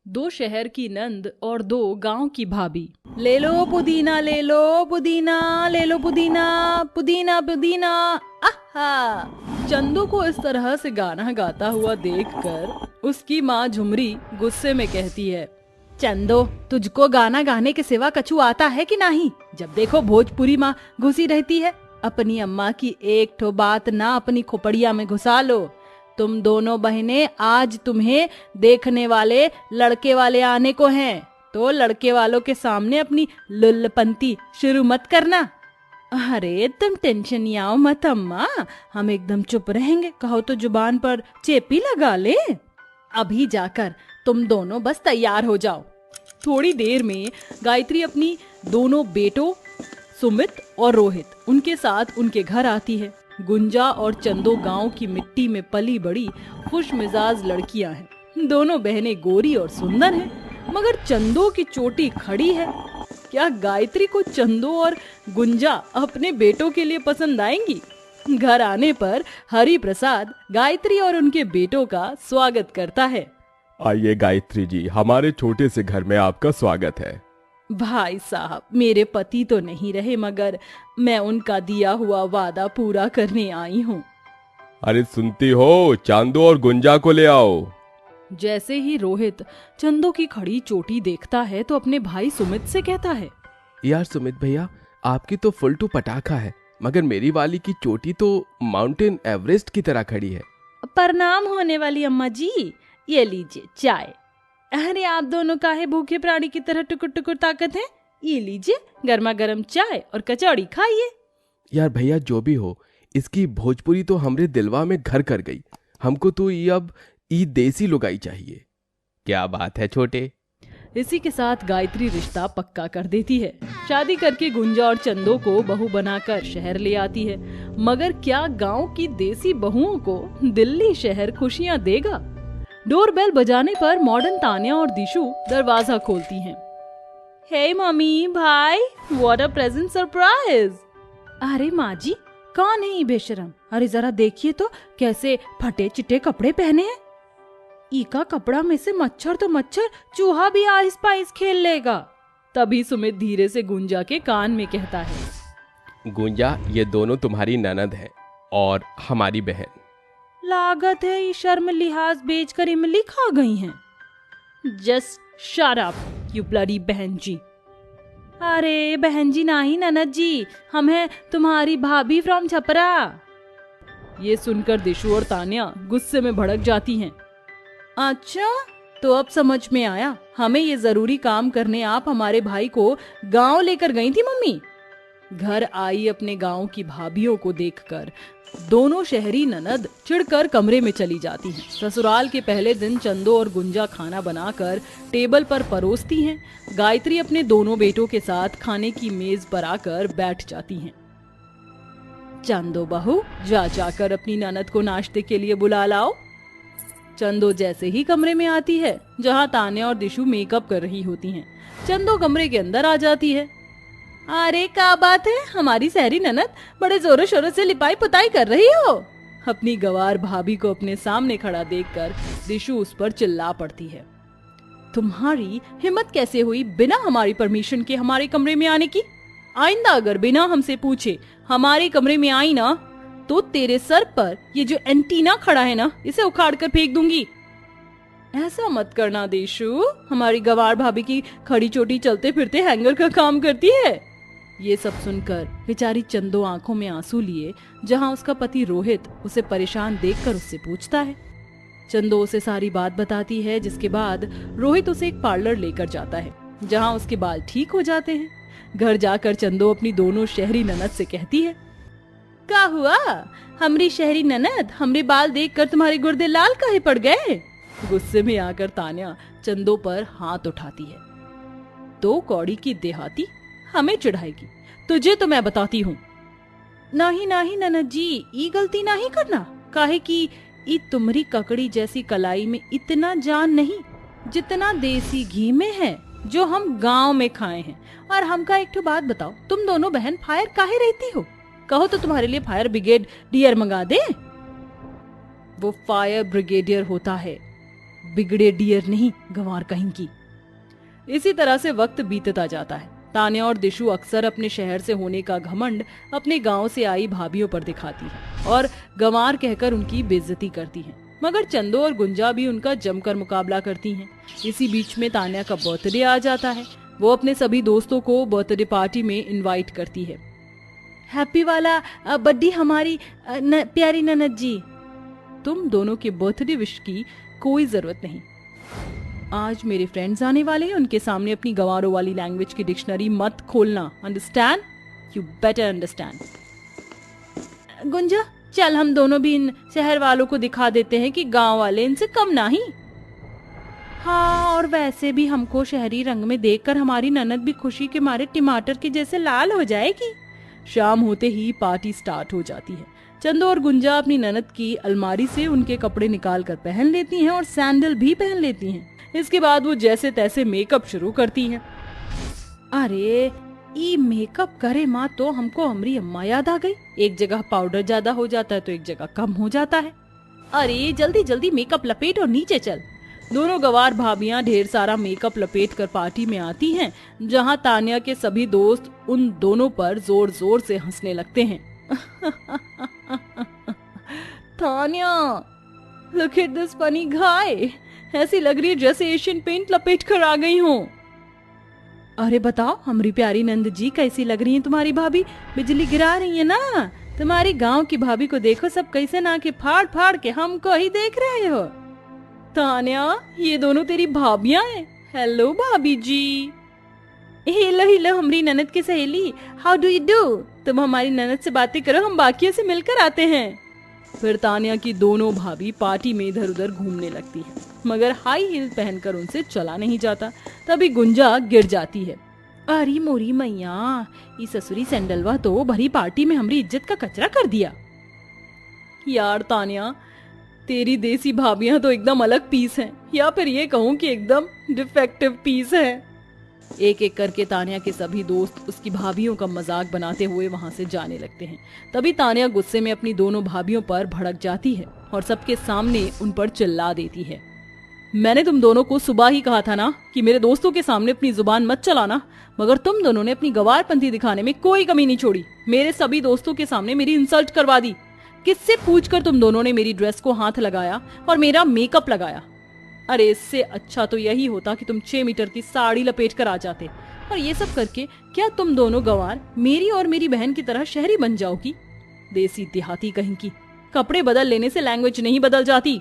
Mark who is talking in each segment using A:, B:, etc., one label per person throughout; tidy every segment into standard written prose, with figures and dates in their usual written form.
A: दो शहर की नंद और दो गांव की भाभी। ले लो पुदीना, ले लो पुदीना, ले लो पुदीना, पुदीना पुदीना। आहा! चंदू को इस तरह से गाना गाता हुआ देखकर उसकी माँ झुमरी गुस्से में कहती है, चंदो, तुझको गाना गाने के सिवा कछु आता है कि नहीं? जब देखो भोजपुरी माँ घुसी रहती है। अपनी अम्मा की एक ठो बात ना अपनी खोपड़िया में घुसा लो। तुम दोनों बहनें, आज तुम्हें देखने वाले लड़के वाले आने को हैं, तो लड़के वालों के सामने अपनी लुल्लपंती शुरू मत करना। अरे तुम टेंशन याओ मत अम्मा, हम एकदम चुप रहेंगे। कहो तो जुबान पर चेपी लगा ले। अभी जाकर तुम दोनों बस तैयार हो जाओ। थोड़ी देर में गायत्री अपनी दोनों बेटों सुमित और रोहित उनके साथ उनके घर आती है। गुंजा और चंदो गांव की मिट्टी में पली बड़ी खुश मिजाज लड़कियां हैं। दोनों बहनें गोरी और सुंदर हैं, मगर चंदो की चोटी खड़ी है। क्या गायत्री को चंदो और गुंजा अपने बेटों के लिए पसंद आएंगी? घर आने पर हरि प्रसाद गायत्री और उनके बेटों का स्वागत करता है।
B: आइए गायत्री जी, हमारे छोटे से घर में आपका स्वागत है।
A: भाई साहब, मेरे पति तो नहीं रहे, मगर मैं उनका दिया हुआ वादा पूरा करने आई हूँ।
B: अरे सुनती हो, चांदो और गुंजा को ले आओ।
A: जैसे ही रोहित चंदो की खड़ी चोटी देखता है तो अपने भाई सुमित से कहता है,
C: यार सुमित भैया, आपकी तो फुल टू पटाखा है, मगर मेरी वाली की चोटी तो माउंटेन एवरेस्ट की तरह खड़ी है।
A: प्रणाम होने वाली अम्मा जी, ये लीजिए चाय। अरे आप दोनों काहे भूखे प्राणी की तरह टुकुर टुकुर ताकत हैं? ये लीजिए गर्मा गर्म चाय और कचौड़ी खाइए।
C: यार भैया, जो भी हो, इसकी भोजपुरी तो हमरे दिलवा में घर कर गई। हमको तो ये अब देसी लुगाई चाहिए।
B: क्या बात है छोटे।
A: इसी के साथ गायत्री रिश्ता पक्का कर देती है। शादी करके गुंजा और चंदो को बहू बनाकर शहर ले आती है। मगर क्या गांव की देसी बहुओं को दिल्ली शहर खुशियां देगा? डोरबेल बजाने पर मॉडर्न तान्या और दिशु दरवाजा खोलती हैं। हे मम्मी, भाई, व्हाट अ प्रेजेंट सरप्राइज। अरे माँ जी, कौन है ये बेशरम? अरे जरा देखिए तो कैसे फटे चिटे कपड़े पहने हैं। इका कपड़ा में से मच्छर तो मच्छर, चूहा भी आइस पाइस खेल लेगा। तभी सुमित धीरे से गुंजा के कान में कहता है,
B: गुंजा, ये दोनों तुम्हारी ननद है और हमारी बहन।
A: लागत है ये शर्म लिहाज बेचकर इमली खा गई हैं। Just shut up you bloody बहन जी। अरे बहन जी नहीं ननद जी, हम हैं तुम्हारी भाभी फ्रॉम छपरा। ये सुनकर दिशु और तान्या गुस्से में भड़क जाती हैं। अच्छा, तो अब समझ में आया, हमें ये जरूरी काम करने आप हमारे भाई को गांव लेकर गई थी मम्मी। घर आई अपने गांव की भाभियों को देखकर दोनों शहरी ननद चिढ़कर कमरे में चली जाती हैं। ससुराल के पहले दिन चंदो और गुंजा खाना बनाकर टेबल पर परोसती हैं। गायत्री अपने दोनों बेटों के साथ खाने की मेज पर आकर बैठ जाती हैं। चंदो बहू, जाकर अपनी ननद को नाश्ते के लिए बुला लाओ। चंदो जैसे ही कमरे में आती है जहां तान्या और दिशु मेकअप कर रही होती हैं, चंदो कमरे के अंदर आ जाती है। अरे क्या बात है, हमारी सहरी ननद बड़े जोरों शोरों से लिपाई पुताई कर रही हो। अपनी गवार भाभी को अपने सामने खड़ा देखकर दिशु उस पर चिल्ला पड़ती है। तुम्हारी हिम्मत कैसे हुई बिना हमारी परमिशन के हमारे कमरे में आने की? आइंदा अगर बिना हमसे पूछे हमारे कमरे में आई ना, तो तेरे सर पर ये जो एंटीना खड़ा है ना, इसे उखाड़ कर फेंक दूंगी। ऐसा मत करना दिशु, हमारी गवार भाभी की खड़ी चोटी चलते फिरते हैंगर का काम करती है। ये सब सुनकर बेचारी चंदो आंखों में आंसू लिए जहां उसका पति रोहित उसे परेशान देखकर उससे पूछता है। चंदो उसे सारी बात बताती है, जिसके बाद रोहित उसे एक पार्लर लेकर जाता है जहां उसके बाल ठीक हो जाते हैं। घर जाकर चंदो अपनी दोनों शहरी ननद से कहती है, क्या हुआ हमरी शहरी ननद, हमरे बाल देखकर तुम्हारे गुर्दे लाल काहे पड़ गए? गुस्से में आकर तान्या चंदो पर हाथ उठाती है। तो कौड़ी की देहाती हमें चिढ़ाएगी, तुझे तो मैं बताती हूँ। नहीं नहीं ननद जी, ये गलती नहीं करना। काहे कि ई तुम्हारी ककड़ी जैसी कलाई में इतना जान नहीं जितना देसी घी में है जो हम गांव में खाए हैं। और हमका एक तो बात बताओ, तुम दोनों बहन फायर काहे रहती हो? कहो तो तुम्हारे लिए फायर ब्रिगेड डियर मंगा दे। वो फायर ब्रिगेडियर होता है, बिगड़े डियर नहीं, गंवार कहीं की। इसी तरह से वक्त बीतता जाता है। तान्या और दिशु अक्सर अपने शहर से होने का घमंड अपने गांव से आई भाभियों पर दिखाती है और गंवार कहकर उनकी बेइज्जती करती हैं। मगर चंदो और गुंजा भी उनका जमकर मुकाबला करती हैं। इसी बीच में तान्या का बर्थडे आ जाता है। वो अपने सभी दोस्तों को बर्थडे पार्टी में इनवाइट करती है। हैप्पी वाला बर्थडे हमारी प्यारी ननद जी। तुम दोनों के बर्थडे विश की कोई जरूरत नहीं। आज मेरे फ्रेंड्स आने वाले हैं, उनके सामने अपनी गंवारों वाली लैंग्वेज की डिक्शनरी मत खोलना। Understand? You better understand. Gunja, चल हम दोनों भी इन शहर वालों को दिखा देते हैं कि गांव वाले इनसे कम नहीं। हाँ, और वैसे भी हमको शहरी रंग में देखकर हमारी ननद भी खुशी के मारे टमाटर के जैसे लाल हो जाएगी। शाम होते ही पार्टी स्टार्ट हो जाती है। चंदो और गुंजा अपनी ननद की अलमारी से उनके कपड़े निकाल कर पहन लेती हैं और सैंडल भी पहन लेती हैं। इसके बाद वो जैसे तैसे मेकअप शुरू करती हैं। अरे ई मेकअप करे माँ तो हमको हमारी अम्मा याद आ गई। एक जगह पाउडर ज्यादा हो जाता है तो एक जगह कम हो जाता है। अरे जल्दी जल्दी मेकअप लपेट और नीचे चल। दोनों गंवार भाभियां ढेर सारा मेकअप लपेट कर पार्टी में आती हैं, जहां तान्या के सभी दोस्त उन दोनों पर जोर जोर से हंसने लगते हैं। Tanya, look at this funny guy. ऐसी लग रही है जैसे एशियन पेंट लपेट कर आ गई हूँ। अरे बताओ हमारी प्यारी नंद जी, कैसी लग रही है तुम्हारी भाभी? बिजली गिरा रही है ना। तुम्हारी गांव की भाभी को देखो, सब कैसे ना के फाड़ फाड़ के हमको ही देख रहे हो। तान्या, ये दोनों तेरी भाभियां हैं। हेलो भाभी जी। हेलो हेलो हमारी ननद की सहेली, हाउ डू यू डू? तुम हमारी ननद से बातें करो, हम बाकियों से मिलकर आते हैं। फिर तान्या की दोनों भाभी पार्टी में इधर उधर घूमने लगती है, मगर हाई हील पहनकर उनसे चला नहीं जाता। तभी गुंजा गिर जाती है। अरे मोरी मैया, ये ससुरी सैंडलवा तो भरी पार्टी में हमारी इज्जत का कचरा कर दिया। यार तान्या, तेरी देसी भाभियां तो एकदम अलग पीस हैं, या फिर ये कहूँ कि एकदम डिफेक्टिव पीस है। एक एक करके तान्या के सभी दोस्त उसकी भाभियों का मजाक बनाते हुए वहां से जाने लगते हैं। तभी तान्या गुस्से में अपनी दोनों भाभियों पर भड़क जाती है और सबके सामने उन पर चिल्ला देती है। मैंने तुम दोनों को सुबह ही कहा था ना कि मेरे दोस्तों के सामने अपनी जुबान मत चलाना, मगर तुम दोनों ने अपनी गंवारपंथी दिखाने में कोई कमी नहीं छोड़ी। मेरे सभी दोस्तों के सामने मेरी इंसल्ट करवा दी। किससे पूछकर तुम दोनों ने मेरी ड्रेस को हाथ लगाया और मेरा मेकअप लगाया? अरे इससे अच्छा तो यही होता कि तुम 6 मीटर की साड़ी लपेट कर आ जाते। और ये सब करके क्या तुम दोनों गंवार मेरी और मेरी बहन की तरह शहरी बन जाओगी? देसी देहाती कहीं की। कपड़े बदल लेने से लैंग्वेज नहीं बदल जाती।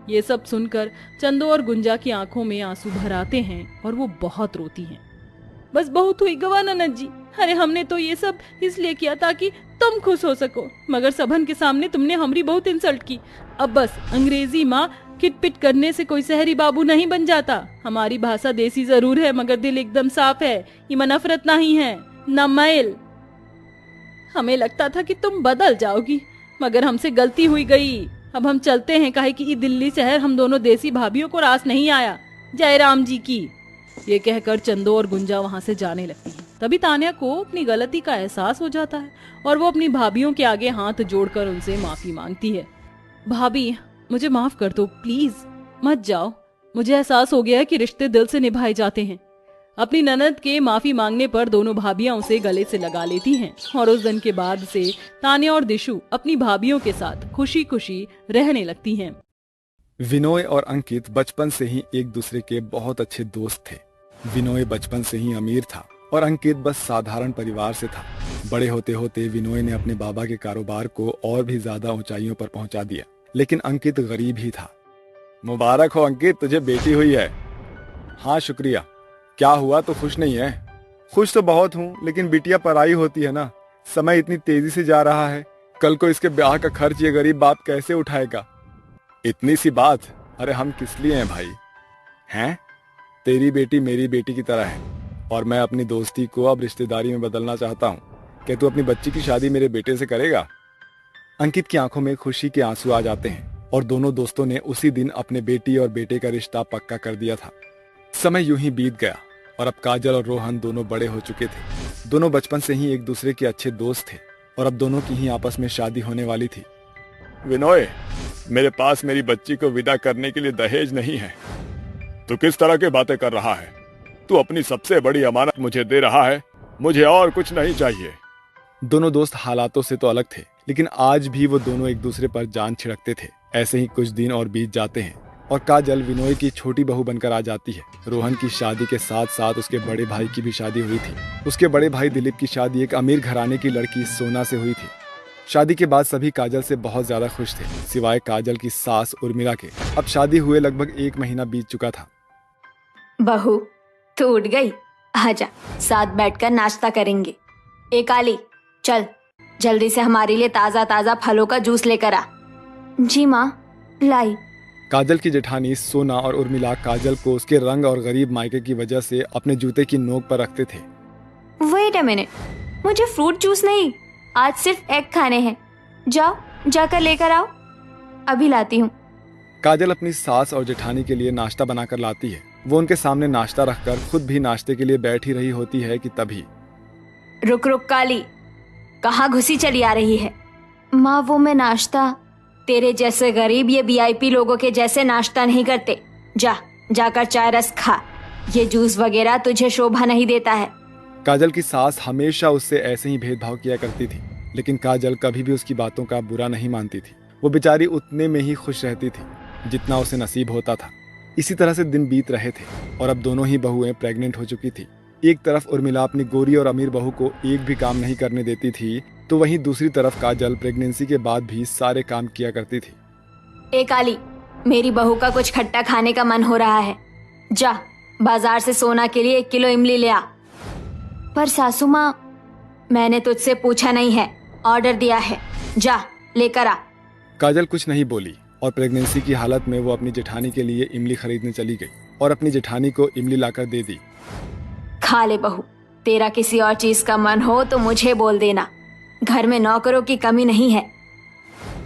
A: ये सब सुनकर चंदो और गुंजा की आंखों में आंसू भर आते हैं और वो बहुत रोती हैं। बस बहुत हुई गवा ननद जी। अरे हमने तो ये सब इसलिए किया ताकि तुम खुश हो सको, मगर सबन के सामने तुमने हमारी बहुत इंसल्ट की। अब बस अंग्रेजी माँ किटपिट करने से कोई शहरी बाबू नहीं बन जाता। हमारी भाषा देसी जरूर है, मगर दिल एकदम साफ है। ये नफरत नहीं है, न मैल। हमें लगता था कि तुम बदल जाओगी, मगर हमसे गलती हुई गई। अब हम चलते हैं, काहे कि दिल्ली शहर हम दोनों देसी भाभियों को रास नहीं आया। जय राम जी की। ये कहकर चंदो और गुंजा वहां से जाने लगती है। तभी तान्या को अपनी गलती का एहसास हो जाता है और वो अपनी भाभियों के आगे हाथ जोड़कर उनसे माफी मांगती है। भाभी, मुझे माफ कर दो प्लीज, मत जाओ। मुझे एहसास हो गया है कि रिश्ते दिल से निभाए जाते हैं। अपनी ननद के माफी मांगने पर दोनों भाभियां उसे गले से लगा लेती हैं और उस दिन के बाद से तान्या और दिशु अपनी भाभियों के साथ खुशी खुशी रहने लगती हैं।
D: विनोय और अंकित बचपन से ही एक दूसरे के बहुत अच्छे दोस्त थे। विनोय बचपन से ही अमीर था और अंकित बस साधारण परिवार से था। बड़े होते होते विनोय ने अपने बाबा के कारोबार को और भी ज्यादा ऊंचाइयों पर पहुंचा दिया, लेकिन अंकित गरीब ही था। मुबारक हो अंकित, तुझे बेटी हुई है। हाँ शुक्रिया। क्या हुआ, तो खुश नहीं है? खुश तो बहुत हूँ, लेकिन बिटिया पराई होती है ना। समय इतनी तेजी से जा रहा है, कल को इसके ब्याह का खर्च ये गरीब बाप कैसे उठाएगा? इतनी सी बात, अरे हम किस लिए हैं भाई? हैं? तेरी बेटी मेरी बेटी की तरह है और मैं अपनी दोस्ती को अब रिश्तेदारी में बदलना चाहता हूँ। क्या तू अपनी बच्ची की शादी मेरे बेटे से करेगा? अंकित की आंखों में खुशी के आंसू आ जाते हैं और दोनों दोस्तों ने उसी दिन अपने बेटी और बेटे का रिश्ता पक्का कर दिया था। समय यूं ही बीत गया और अब काजल और रोहन दोनों बड़े हो चुके थे। दोनों बचपन से ही एक दूसरे के अच्छे दोस्त थे और अब दोनों की ही आपस में शादी होने वाली थी। विनोय, मेरे पास मेरी बच्ची को विदा करने के लिए दहेज नहीं है। तू किस तरह की बातें कर रहा है? तू अपनी सबसे बड़ी अमानत मुझे दे रहा है, मुझे और कुछ नहीं चाहिए। दोनों दोस्त हालातों से तो अलग थे, लेकिन आज भी वो दोनों एक दूसरे पर जान छिड़कते थे। ऐसे ही कुछ दिन और बीत जाते हैं और काजल विनोय की छोटी बहू बनकर आ जाती है। रोहन की शादी के साथ साथ उसके बड़े भाई की भी शादी हुई थी। उसके बड़े भाई दिलीप की शादी एक अमीर घराने की लड़की सोना से हुई थी। शादी के बाद सभी काजल से बहुत ज्यादा खुश थे, सिवाय काजल की सास उर्मिला के। अब शादी हुए लगभग 1 महीना बीत चुका था।
E: बहू तू उठ गई, आजा साथ बैठकर नाश्ता करेंगे। ए काली, चल जल्दी से हमारे लिए ताजा ताजा फलों का जूस लेकर आ। जी माँ, लाई।
D: काजल की जेठानी सोना और उर्मिला काजल को उसके रंग और गरीब मायके की वजह से अपने जूते की नोक पर रखते थे।
E: वेट अ मिनट, मुझे फ्रूट जूस नहीं, आज सिर्फ एग खाने हैं। जाओ जाकर लेकर आओ, अभी लाती हूँ।
D: काजल अपनी सास और जेठानी के लिए नाश्ता बनाकर लाती है। वो उनके सामने नाश्ता रखकर खुद भी नाश्ते के लिए बैठ ही रही होती है कि तभी
E: रुक रुक काली, कहाँ घुसी चली आ रही है? माँ वो मैं नाश्ता, तेरे जैसे गरीब ये वीआईपी लोगों के जैसे नाश्ता नहीं करते। जाकर चाय रस खा, ये जूस वगैरह तुझे शोभा नहीं देता है।
D: काजल की सास हमेशा उससे ऐसे ही भेदभाव किया करती थी, लेकिन काजल कभी भी उसकी बातों का बुरा नहीं मानती थी। वो बेचारी उतने में ही खुश रहती थी जितना उसे नसीब होता था। इसी तरह से दिन बीत रहे थे और अब दोनों ही बहुएं प्रेग्नेंट हो चुकी थी। एक तरफ उर्मिला अपनी गोरी और अमीर बहू को एक भी काम नहीं करने देती थी, तो वहीं दूसरी तरफ काजल प्रेगनेंसी के बाद भी सारे काम किया करती थी।
E: ए काली, मेरी बहू का कुछ खट्टा खाने का मन हो रहा है, जा बाजार से सोना के लिए 1 किलो इमली ले आ। पर सासू माँ, मैंने तुझसे पूछा नहीं है, ऑर्डर दिया है, जा लेकर आ।
D: काजल कुछ नहीं बोली और प्रेगनेंसी की हालत में वो अपनी जेठानी के लिए इमली खरीदने चली गई और अपनी जेठानी को इमली लाकर दे दी।
E: खा ले बहू, तेरा किसी और चीज का मन हो तो मुझे बोल देना, घर में नौकरों की कमी नहीं है।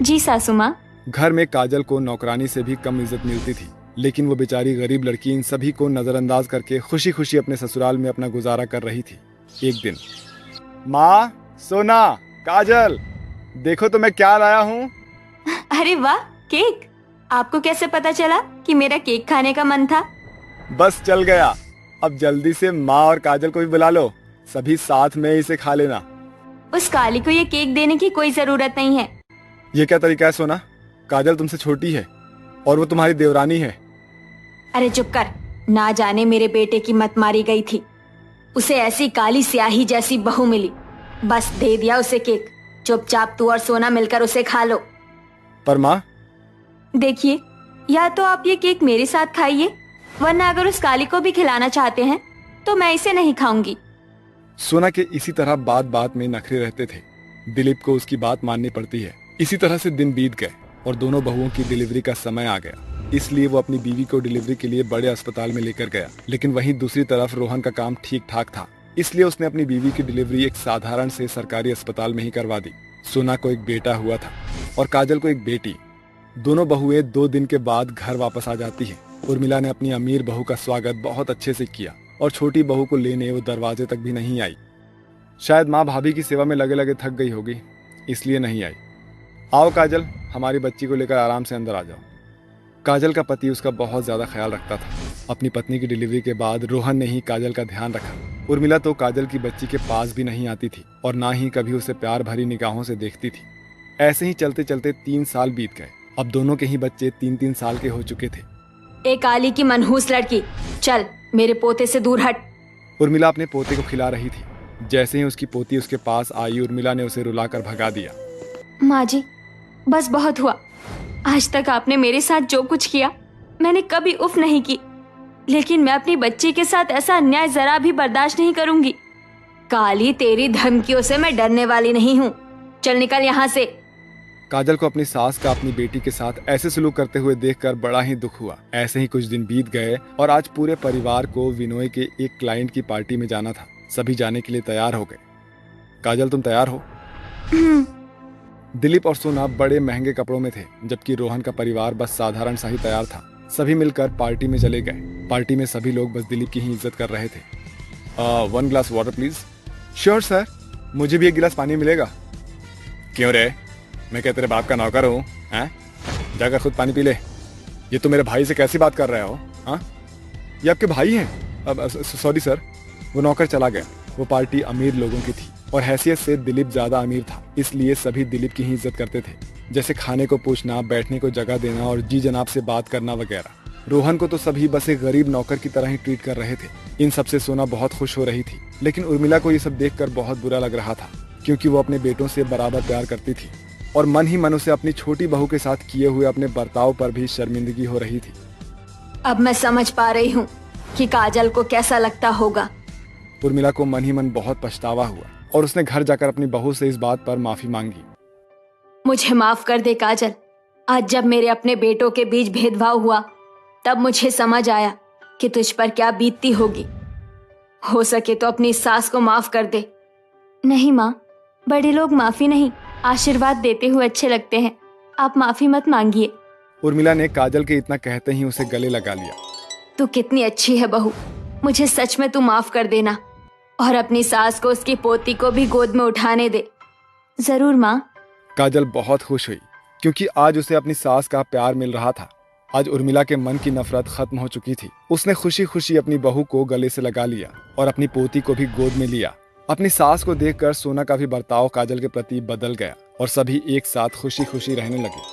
E: जी सासू माँ।
D: घर में काजल को नौकरानी से भी कम इज्जत मिलती थी, लेकिन वो बेचारी गरीब लड़की इन सभी को नजरअंदाज करके खुशी खुशी अपने ससुराल में अपना गुजारा कर रही थी। एक दिन, माँ, सोना, काजल, देखो तो मैं क्या लाया हूँ।
E: अरे वाह, केक! आपको कैसे पता चला कि मेरा केक खाने का मन था?
D: बस चल गया, अब जल्दी से माँ और काजल को भी बुला लो, सभी साथ में इसे खा लेना।
E: उस काली को ये केक देने की कोई जरूरत नहीं है।
D: ये क्या तरीका है सोना? काजल तुमसे छोटी है और वो तुम्हारी देवरानी है।
E: अरे चुप कर, ना जाने मेरे बेटे की मत मारी गई थी, उसे ऐसी काली स्याही जैसी बहू मिली, बस दे दिया उसे केक। चुपचाप तू और सोना मिलकर उसे खा लो।
D: पर माँ,
E: देखिए, या तो आप ये केक मेरे साथ खाइए, वरना अगर उस काली को भी खिलाना चाहते हैं तो मैं इसे नहीं खाऊंगी।
D: सोना के इसी तरह बात बात में नखरे रहते थे। दिलीप को उसकी बात माननी पड़ती है। इसी तरह से दिन बीत गए और दोनों बहुओं की डिलीवरी का समय आ गया, इसलिए वो अपनी बीवी को डिलीवरी के लिए बड़े अस्पताल में लेकर गया। लेकिन वहीं दूसरी तरफ रोहन का काम ठीक ठाक था, इसलिए उसने अपनी बीवी की डिलीवरी एक साधारण से सरकारी अस्पताल में ही करवा दी। सोना को एक बेटा हुआ था और काजल को एक बेटी। दोनों बहुएं 2 दिन के बाद घर वापस आ जाती है। उर्मिला ने अपनी अमीर बहू का स्वागत बहुत अच्छे से किया और छोटी बहू को लेने वो दरवाजे तक भी नहीं आई। शायद माँ भाभी की सेवा में लगे लगे थक गई होगी, इसलिए नहीं आई। आओ काजल, हमारी बच्ची को लेकर आराम से अंदर आ जाओ। काजल का पति उसका बहुत ज्यादा ख्याल रखता था। अपनी पत्नी की डिलीवरी के बाद रोहन ने ही काजल का ध्यान रखा। उर्मिला तो काजल की बच्ची के पास भी नहीं आती थी और ना ही कभी उसे प्यार भरी निगाहों से देखती थी। ऐसे ही चलते चलते 3 साल बीत गए। अब दोनों के ही बच्चे 3-3 साल के हो चुके थे।
E: ए काली की मनहूस लड़की, चल मेरे पोते से दूर हट।
D: उर्मिला अपने पोते को खिला रही थी। जैसे ही उसकी पोती उसके पास आई, उर्मिला ने उसे रुलाकर भगा दिया।
E: माँ जी, बस बहुत हुआ। आज तक आपने मेरे साथ जो कुछ किया मैंने कभी उफ नहीं की, लेकिन मैं अपनी बच्ची के साथ ऐसा अन्याय जरा भी बर्दाश्त नहीं करूंगी। काली, तेरी धमकियों से मैं डरने वाली नहीं हूँ, चल निकल यहाँ से।
D: काजल को अपनी सास का अपनी बेटी के साथ ऐसे सलूक करते हुए देखकर बड़ा ही दुख हुआ। ऐसे ही कुछ दिन बीत गए और आज पूरे परिवार को विनोय के एक क्लाइंट की पार्टी में जाना था। सभी जाने के लिए तैयार हो गए। काजल, तुम तैयार हो? दिलीप और सोना बड़े महंगे कपड़ों में थे, जबकि रोहन का परिवार बस साधारण सा ही तैयार था। सभी मिलकर पार्टी में चले गए। पार्टी में सभी लोग बस दिलीप की ही इज्जत कर रहे थे। 1 glass water please. Sure sir, मुझे भी 1 गिलास पानी मिलेगा। क्यों रे, मैं क्या तेरे बाप का नौकर हूँ? जाकर खुद पानी पी ले। ये तो मेरे भाई से कैसी बात कर रहे हो? हाँ, ये आपके भाई हैं? अब सॉरी सर। वो नौकर चला गया। वो पार्टी अमीर लोगों की थी और हैसियत से दिलीप ज्यादा अमीर था, इसलिए सभी दिलीप की ही इज्जत करते थे, जैसे खाने को पूछना, बैठने को जगह देना और जी जनाब से बात करना वगैरह। रोहन को तो सभी बस एक गरीब नौकर की तरह ही ट्रीट कर रहे थे। इन सब से सोना बहुत खुश हो रही थी, लेकिन उर्मिला को ये सब देखकर बहुत बुरा लग रहा था, क्योंकि वो अपने बेटों से बराबर प्यार करती थी और मन ही मन उसे अपनी छोटी बहू के साथ किए हुए अपने बर्ताव पर भी शर्मिंदगी हो रही थी।
E: अब मैं समझ पा रही हूँ कि काजल को कैसा लगता होगा।
D: उर्मिला को मन ही मन बहुत पछतावा हुआ और उसने घर जाकर अपनी बहू से इस बात पर माफी मांगी।
E: मुझे माफ कर दे काजल। आज जब मेरे अपने बेटों के बीच भेदभाव हुआ, तब मुझे समझ आया कि तुझ पर क्या बीतती होगी। हो सके तो अपनी सास को माफ कर दे। नहीं माँ, बड़े लोग माफी नहीं, आशीर्वाद देते हुए अच्छे लगते हैं। आप माफी मत मांगिए।
D: उर्मिला ने काजल के इतना कहते ही उसे गले लगा लिया।
E: तू कितनी अच्छी है बहू, मुझे सच में तू माफ कर देना और अपनी सास को उसकी पोती को भी गोद में उठाने दे। जरूर माँ।
D: काजल बहुत खुश हुई, क्योंकि आज उसे अपनी सास का प्यार मिल रहा था। आज उर्मिला के मन की नफरत खत्म हो चुकी थी। उसने खुशी खुशी अपनी बहू को गले से लगा लिया और अपनी पोती को भी गोद में लिया। अपनी सास को देखकर सोना का भी बर्ताव काजल के प्रति बदल गया और सभी एक साथ खुशी खुशी रहने लगे।